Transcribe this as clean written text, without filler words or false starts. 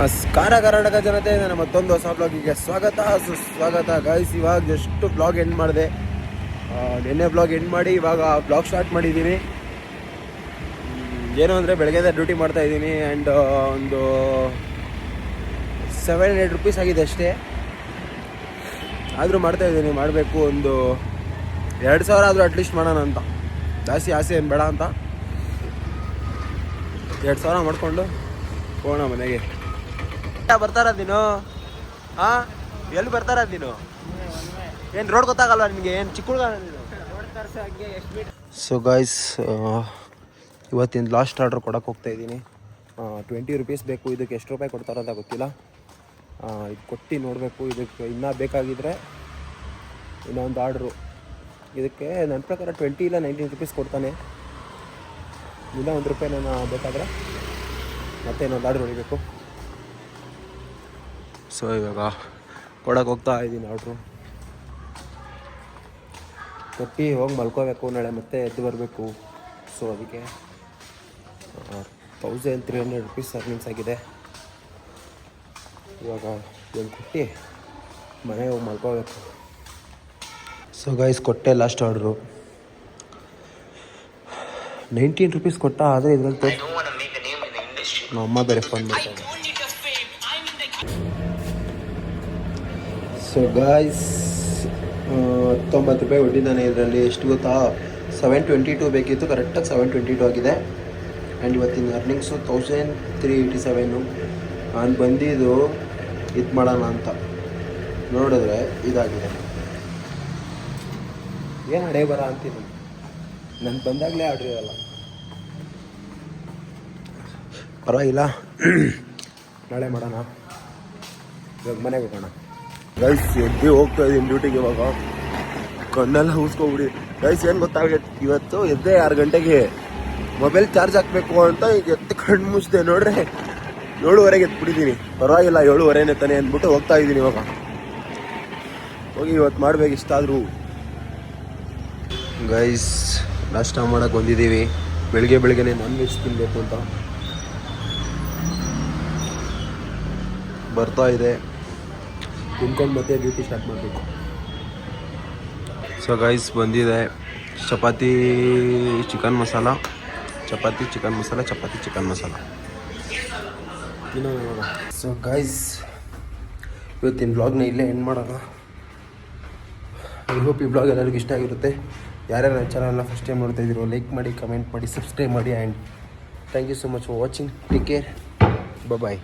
ನಮಸ್ಕಾರ ಕರ್ನಾಟಕ ಜನತೆ, ನನ್ನ ಮತ್ತೊಂದು ಹೊಸ ಬ್ಲಾಗಿಗೆ ಸ್ವಾಗತ ಸುಸ್ವಾಗತ ಗೈಸ್. ಇವಾಗ ಜಸ್ಟ್ ಬ್ಲಾಗ್ ಎಂಡ್ ಮಾಡಿದೆ. ನಿನ್ನೆ ಬ್ಲಾಗ್ ಎಂಡ್ ಮಾಡಿ ಇವಾಗ ಬ್ಲಾಗ್ ಸ್ಟಾರ್ಟ್ ಮಾಡಿದ್ದೀನಿ. ಏನು ಅಂದರೆ ಬೆಳಗ್ಗೆ ಡ್ಯೂಟಿ ಮಾಡ್ತಾ ಇದ್ದೀನಿ ಆ್ಯಂಡ್ ಒಂದು 700 ರೂಪೀಸ್ ಆಗಿದೆ ಅಷ್ಟೇ. ಆದರೂ ಮಾಡ್ತಾಯಿದ್ದೀನಿ, ಮಾಡಬೇಕು. ಒಂದು 2000 ಆದರೂ ಅಟ್ಲೀಸ್ಟ್ ಮಾಡೋಣ ಅಂತ. ಜಾಸ್ತಿ ಆಸೆ ಏನು ಬೇಡ ಅಂತ 2000 ಮಾಡಿಕೊಂಡು ಹೋಗೋಣ ಮನೆಗೆ. ಬರ್ತಾರ ನೀನು? ಹಾಂ, ಎಲ್ಲಿ ಬರ್ತಾರ ನೀನು? ಏನು ರೋಡ್ ಗೊತ್ತಾಗಲ್ವ ನಿನಗೆ? ಏನು ಚಿಕ್ಕ ಹುಡುಗ ನೀನು? ಸೊ ಗಾಯ್ಸ್, ಇವತ್ತಿನ ಲಾಸ್ಟ್ ಆರ್ಡ್ರ್ ಕೊಡೋಕೆ ಹೋಗ್ತಾ ಇದ್ದೀನಿ. 20 ರೂಪೀಸ್ ಬೇಕು. ಇದಕ್ಕೆ ಎಷ್ಟು ರೂಪಾಯಿ ಕೊಡ್ತಾರಂತ ಗೊತ್ತಿಲ್ಲ. ಇದು ಕೊಟ್ಟು ನೋಡಬೇಕು. ಇದಕ್ಕೆ ಇನ್ನೂ ಬೇಕಾಗಿದ್ದರೆ ಇನ್ನೊಂದು ಆರ್ಡ್ರು. ಇದಕ್ಕೆ ನನ್ನ ಪ್ರಕಾರ 20 ಇಲ್ಲ 19 ರೂಪೀಸ್ ಕೊಡ್ತಾನೆ. ಇನ್ನೂ 1 ರೂಪಾಯಿ ನಾನು ಬೇಕಾದರೆ ಮತ್ತೆ ಇನ್ನೊಂದು ಆರ್ಡ್ರ್ ಹೊಡಿಬೇಕು. ಸೊ ಇವಾಗ ಕೊಡೋಕೆ ಹೋಗ್ತಾ ಇದ್ದೀನಿ ಆರ್ಡ್ರು. ಕೊಟ್ಟು ಹೋಗಿ ಮಲ್ಕೋಬೇಕು. ನಾಳೆ ಮತ್ತೆ ಎದ್ದು ಬರಬೇಕು. ಸೊ ಅದಕ್ಕೆ 1300 ರೂಪೀಸ್ ಸರ್ವಿಂಗ್ಸ್ ಆಗಿದೆ. ಇವಾಗ ಒಂದು ಕೊಟ್ಟು ಮನೆಗೆ ಹೋಗಿ ಮಲ್ಕೋಬೇಕು. ಸೊ ಗೈಸ್, ಕೊಟ್ಟೆ ಲಾಸ್ಟ್ ಆರ್ಡ್ರು 19 ರೂಪೀಸ್ ಕೊಟ್ಟ. ಆದರೆ ಇದರಲ್ಲಿ ನಮ್ಮ ಅಮ್ಮ ಬೇರೆ ಫೋನ್ ಮಾಡ್ತಾರೆ. ಸೊ ಗಾಯ್ಸ್, 90 ರೂಪಾಯಿ ಹೊಟ್ಟಿದ್ದಾನೆ ಇದರಲ್ಲಿ. ಎಷ್ಟು ಗೊತ್ತಾ? 722 ಬೇಕಿತ್ತು, ಕರೆಕ್ಟಾಗಿ 722 ಆಗಿದೆ. ಆ್ಯಂಡ್ ಇವತ್ತಿನ ಅರ್ನಿಂಗ್ಸು 1387. ನಾನು ಬಂದಿದ್ದು ಇದು ಮಾಡೋಣ ಅಂತ ನೋಡಿದ್ರೆ ಇದಾಗಿದೆ. ಏನು ಹಣೆ ಬರ ಅಂತೀನಿ. ನಾನು ಬಂದಾಗಲೇ ಆರ್ಡ್ರ್ ಇರಲ್ಲ. ಪರವಾಗಿಲ್ಲ, ನಾಳೆ ಮಾಡೋಣ. ಇವಾಗ ಮನೆಗೆ ಹೋಗೋಣ. ಗೈಸ್, ಎದ್ದು ಹೋಗ್ತಾ ಇದ್ದೀನಿ ಡ್ಯೂಟಿಗೆ. ಇವಾಗ ಕಣ್ಣೆಲ್ಲ ಹೂಸ್ಕೊಬಿಡಿ. ಗೈಸ್, ಏನು ಗೊತ್ತಾಗೈತೆ, ಇವತ್ತು ಎದ್ದೆ 6 ಗಂಟೆಗೆ. ಮೊಬೈಲ್ ಚಾರ್ಜ್ ಹಾಕಬೇಕು ಅಂತ ಈಗ ಎದ್ದು ಕಣ್ಣು ಮುಚ್ಚಿದೆ. ನೋಡ್ರೆ 7:30ಗೆ ಎತ್ಬಿಟ್ಟಿದ್ದೀನಿ. ಪರವಾಗಿಲ್ಲ, 7:30ನೇ ತಾನೆ ಅಂದ್ಬಿಟ್ಟು ಹೋಗ್ತಾ ಇದ್ದೀನಿ. ಇವಾಗ ಹೋಗಿ ಇವತ್ತು ಮಾಡ್ಬೇಕು ಇಷ್ಟಾದರೂ. ಗೈಸ್, ನಾಷ್ಟ ಮಾಡೋಕ್ಕೆ ಬಂದಿದ್ದೀವಿ. ಬೆಳಗ್ಗೆನೇ ನಾನ್ ವೆಜ್ ತಿನ್ನಬೇಕು ಅಂತ ಬರ್ತಾ ಇದೆ. ತಿನ್ಕೊಂಡು ಮತ್ತೆ ಡ್ಯೂಟಿ ಸ್ಟಾರ್ಟ್ ಮಾಡಬೇಕು. ಸೊ ಗೈಸ್, ಬಂದಿದೆ chapati chicken masala, chapati chicken masala, chapati chicken masala. So guys, ಇವತ್ತಿನ ಬ್ಲಾಗ್ನ ಇಲ್ಲೇ ಎಂಡ್ ಮಾಡೋಣ. ಐ ಹೋಪ್ ಈ ಬ್ಲಾಗ್ ಎಲ್ಲರಿಗೂ ಇಷ್ಟ ಆಗಿರುತ್ತೆ. ಯಾರ್ಯಾರು ನನ್ನ ಚಾನಲ್ನ ಫಸ್ಟ್ ಟೈಮ್ ನೋಡ್ತಾ ಇದ್ದೀರೋ ಲೈಕ್ ಮಾಡಿ, ಕಮೆಂಟ್ ಮಾಡಿ, ಸಬ್ಸ್ಕ್ರೈಬ್ ಮಾಡಿ. And thank you so much for watching. Take care, bye.